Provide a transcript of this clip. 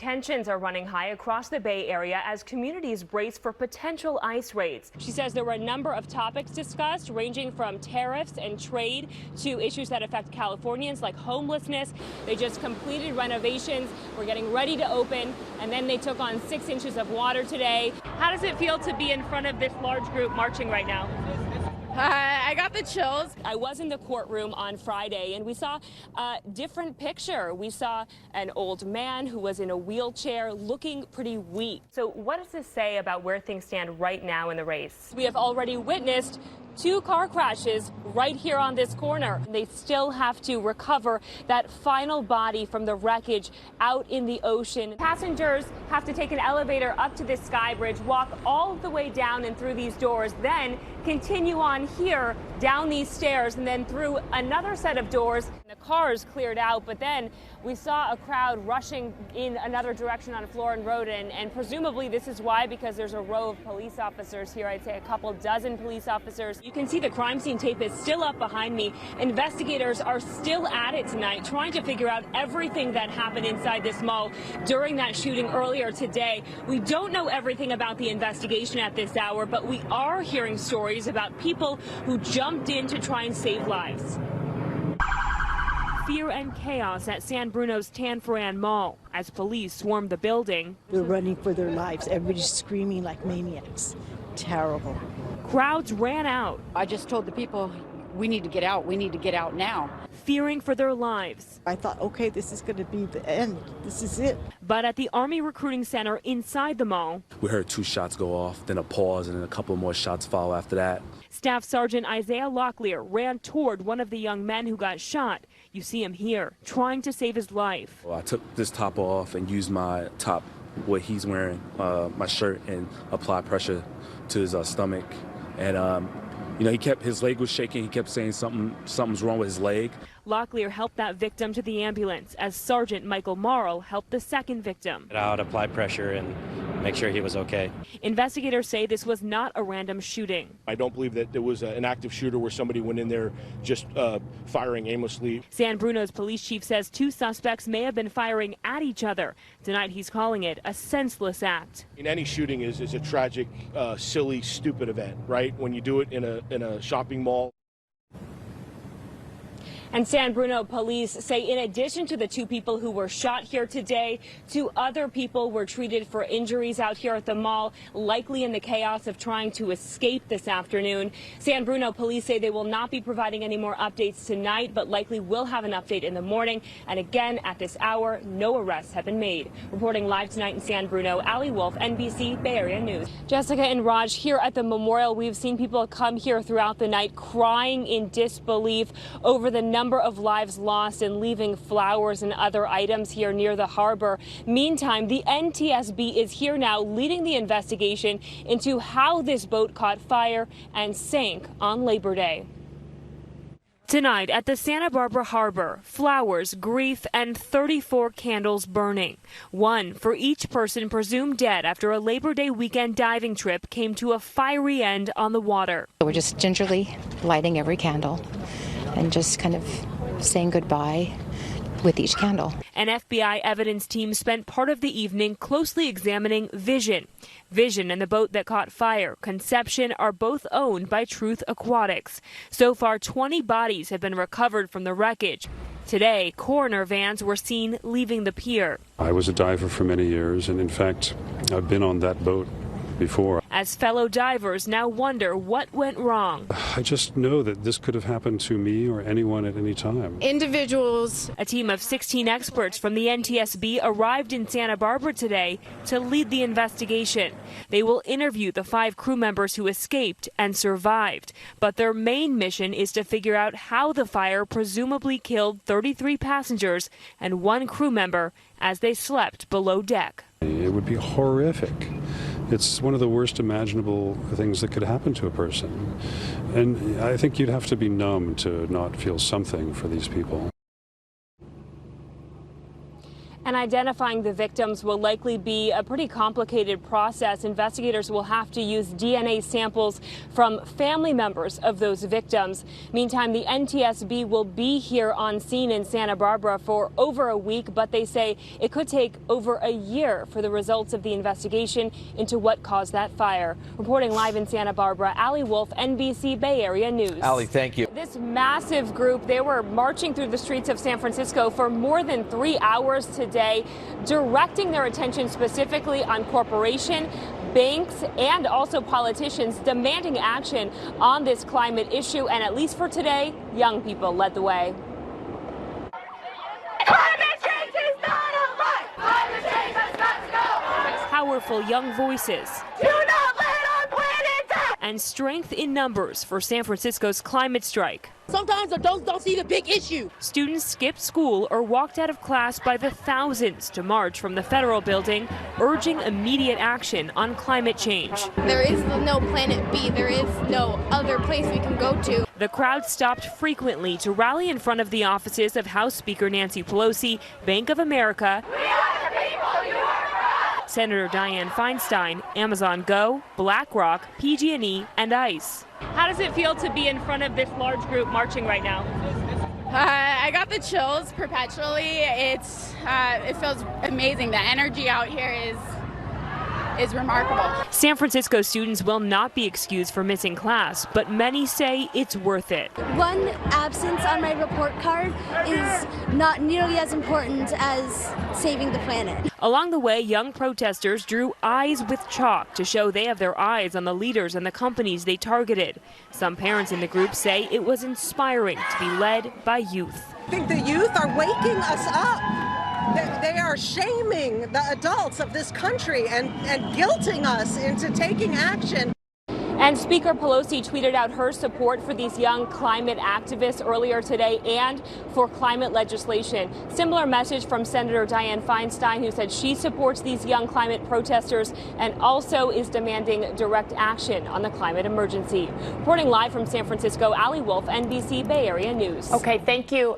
Tensions are running high across the Bay Area as communities brace for potential ice raids. She says there were a number of topics discussed, ranging from tariffs and trade to issues that affect Californians like homelessness. They just completed renovations, were getting ready to open, and then they took on 6 inches of water today. How does it feel to be in front of this large group marching right now? I got the chills. I was in the courtroom on Friday and we saw a different picture. We saw an old man who was in a wheelchair looking pretty weak. So what does this say about where things stand right now in the race? We have already witnessed 2 car crashes right here on this corner. They still have to recover that final body from the wreckage out in the ocean. Passengers have to take an elevator up to this sky bridge, walk all the way down and through these doors, then continue on here down these stairs and then through another set of doors. The cars cleared out, but then we saw a crowd rushing in another direction on Florin Road, and presumably this is why, because there's a row of police officers here. I'd say a couple dozen police officers. You can see the crime scene tape is still up behind me. Investigators are still at it tonight, trying to figure out everything that happened inside this mall during that shooting earlier today. We don't know everything about the investigation at this hour, but we are hearing stories about people who jumped in to try and save lives. Fear and chaos at San Bruno's Tanforan Mall as police swarmed the building. They're running for their lives. Everybody's screaming like maniacs. Terrible. Crowds ran out. I just told the people, we need to get out. We need to get out now. Fearing for their lives. I thought, okay, this is going to be the end. This is it. But at the Army Recruiting Center inside the mall, we heard 2 shots go off, then a pause, and then a couple more shots follow after that. Staff Sergeant Isaiah Locklear ran toward one of the young men who got shot. You see him here, trying to save his life. Well, I took this top off and used my top, what he's wearing, my shirt, and applied pressure to his stomach. And you know, his leg was shaking. He kept saying something's wrong with his leg. Locklear helped that victim to the ambulance as Sergeant Michael Morrow helped the second victim. I would apply pressure and make sure he was okay. Investigators say this was not a random shooting. I don't believe that there was an active shooter where somebody went in there just firing aimlessly. San Bruno's police chief says 2 suspects may have been firing at each other. Tonight he's calling it a senseless act. In any shooting is a tragic, silly, stupid event, right? When you do it in a shopping mall. And San Bruno police say in addition to the 2 people who were shot here today, 2 other people were treated for injuries out here at the mall, likely in the chaos of trying to escape this afternoon. San Bruno police say they will not be providing any more updates tonight, but likely will have an update in the morning. And again, at this hour, no arrests have been made. Reporting live tonight in San Bruno, Ali Wolf, NBC Bay Area News. Jessica and Raj, here at the memorial, we've seen people come here throughout the night crying in disbelief over the number of lives lost and leaving flowers and other items here near the harbor. Meantime, the NTSB is here now leading the investigation into how this boat caught fire and sank on Labor Day. Tonight at the Santa Barbara Harbor, flowers, grief, and 34 candles burning. 1 for each person presumed dead after a Labor Day weekend diving trip came to a fiery end on the water. We're just gingerly lighting every candle and just kind of saying goodbye with each candle. An FBI evidence team spent part of the evening closely examining Vision. Vision and the boat that caught fire, Conception, are both owned by Truth Aquatics. So far, 20 bodies have been recovered from the wreckage. Today, coroner vans were seen leaving the pier. I was a diver for many years, and in fact, I've been on that boat before. As fellow divers now wonder what went wrong. I just know that this could have happened to me or anyone at any time. Individuals. A team of 16 experts from the NTSB arrived in Santa Barbara today to lead the investigation. They will interview the 5 crew members who escaped and survived. But their main mission is to figure out how the fire presumably killed 33 passengers and 1 crew member as they slept below deck. It would be horrific. It's one of the worst imaginable things that could happen to a person. And I think you'd have to be numb to not feel something for these people. And identifying the victims will likely be a pretty complicated process. Investigators will have to use DNA samples from family members of those victims. Meantime, the NTSB will be here on scene in Santa Barbara for over a week, but they say it could take over a year for the results of the investigation into what caused that fire. Reporting live in Santa Barbara, Allie Wolf, NBC Bay Area News. Allie, thank you. This massive group, they were marching through the streets of San Francisco for more than 3 hours today, directing their attention specifically on corporation, banks, and also politicians demanding action on this climate issue. And at least for today, young people led the way. Climate change is not a lie. Climate change has got to go. Powerful young voices. Do not let our planet die. And strength in numbers for San Francisco's climate strike. Sometimes adults don't see the big issue. Students skipped school or walked out of class by the thousands to march from the federal building, urging immediate action on climate change. There is no planet B. There is no other place we can go to. The crowd stopped frequently to rally in front of the offices of House Speaker Nancy Pelosi, Bank of America, Senator Dianne Feinstein, Amazon Go, BlackRock, PG&E, and ICE. How does it feel to be in front of this large group marching right now? I got the chills perpetually. It feels amazing. The energy out here is remarkable. San Francisco students will not be excused for missing class, but many say it's worth it. One absence on my report card is not nearly as important as saving the planet. Along the way, young protesters drew eyes with chalk to show they have their eyes on the leaders and the companies they targeted. Some parents in the group say it was inspiring to be led by youth. I think the youth are waking us up. They are shaming the adults of this country and guilting us into taking action. And Speaker Pelosi tweeted out her support for these young climate activists earlier today and for climate legislation. Similar message from Senator Dianne Feinstein, who said she supports these young climate protesters and also is demanding direct action on the climate emergency. Reporting live from San Francisco, Allie Wolf, NBC Bay Area News. Okay, thank you.